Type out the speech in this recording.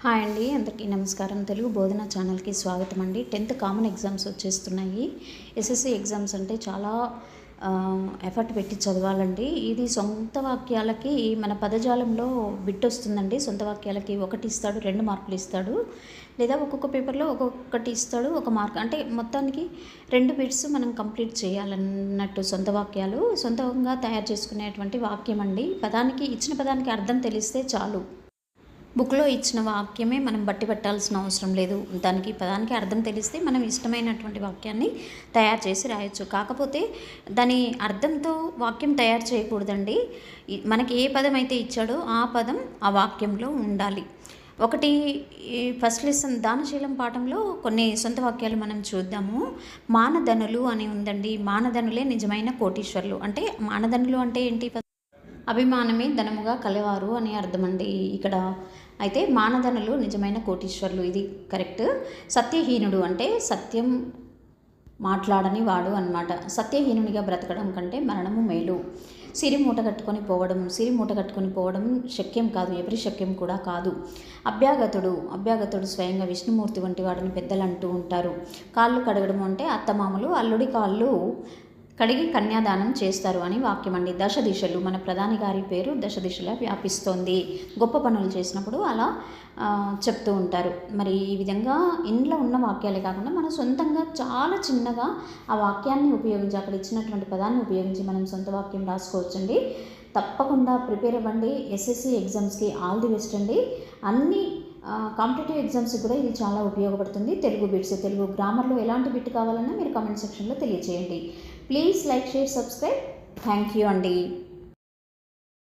Hi అండి, అందరికీ నమస్కారం. తెలుగు బోధన ఛానల్కి స్వాగతం అండి. 10th కామన్ ఎగ్జామ్స్ వచ్చేస్తున్నాయి. ఎస్ఎస్సి ఎగ్జామ్స్ అంటే చాలా ఎఫర్ట్ పెట్టి చదవాలండి. ఇది సొంత వాక్యాలకి మన పదజాలంలో బిట్ వస్తుందండి. సొంత వాక్యాలకి 1 ఇస్తాడు, 2 మార్కులు ఇస్తాడు, లేదా ఒక్కొక్క పేపర్లో ఒక్కొక్కటి ఇస్తాడు, 1 మార్క్. అంటే మొత్తానికి 2 బిట్స్ మనం కంప్లీట్ చేయాలన్నట్టు. సొంత వాక్యాలు సొంతంగా తయారు చేసుకునేటువంటి వాక్యం అండి. ఇచ్చిన పదానికి అర్థం తెలిస్తే చాలు. బుక్లో ఇచ్చిన వాక్యమే మనం బట్టి పెట్టాల్సిన అవసరం లేదు. పదానికి అర్థం తెలిస్తే మనం ఇష్టమైనటువంటి వాక్యాన్ని తయారు చేసి రాయొచ్చు. కాకపోతే దాని అర్థంతో వాక్యం తయారు చేయకూడదండి. మనకి ఏ పదం అయితే ఇచ్చాడో ఆ పదం ఆ వాక్యంలో ఉండాలి. ఫస్ట్ లెసన్ దానశీలం పాఠంలో కొన్ని సొంత వాక్యాలు మనం చూద్దాము. మానధనులు అని ఉందండి. మానధనులే నిజమైన కోటీశ్వరులు. అంటే మానధనులు అంటే ఏంటి? అభిమానమే ధనముగా కలవారు అని అర్థమండి ఇక్కడ. అయితే మానధనులు నిజమైన కోటీశ్వరులు, ఇది కరెక్ట్. సత్యహీనుడు అంటే సత్యం మాట్లాడని వాడు అన్నమాట. సత్యహీనునిగా బ్రతకడం కంటే మరణము మేలు. సిరి మూట కట్టుకొని పోవడం శక్యం కాదు, ఎవరి శక్యం కూడా కాదు. అభ్యాగతుడు స్వయంగా విష్ణుమూర్తి వంటి వాడిని పెద్దలు అంటూ ఉంటారు. కాళ్ళు కడగడం అంటే అత్తమామలు అల్లుడి కాళ్ళు కడిగి కన్యాదానం చేస్తారు అని వాక్యం అండి. దశదిశలు, మన ప్రధాని గారి పేరు దశదిశలా వ్యాపిస్తోంది. గొప్ప పనులు చేసినప్పుడు అలా చెప్తూ ఉంటారు. మరి ఈ విధంగా ఇంట్లో ఉన్న వాక్యాలే కాకుండా మన సొంతంగా చాలా చిన్నగా ఆ వాక్యాన్ని ఉపయోగించి, అక్కడ ఇచ్చినటువంటి పదాన్ని ఉపయోగించి మనం సొంత వాక్యం రాసుకోవచ్చండి. తప్పకుండా ప్రిపేర్ అవ్వండి. ఎస్ఎస్సి ఎగ్జామ్స్కి ఆల్ ది బెస్ట్ అండి. అన్ని కాంపిటేటివ్ ఎగ్జామ్స్కి కూడా ఇది చాలా ఉపయోగపడుతుంది. తెలుగు బిట్స్, తెలుగు గ్రామర్లో ఎలాంటి బిట్ కావాలన్నా మీరు కామెంట్ సెక్షన్లో తెలియజేయండి. Please like, share, subscribe. Thank you అండి.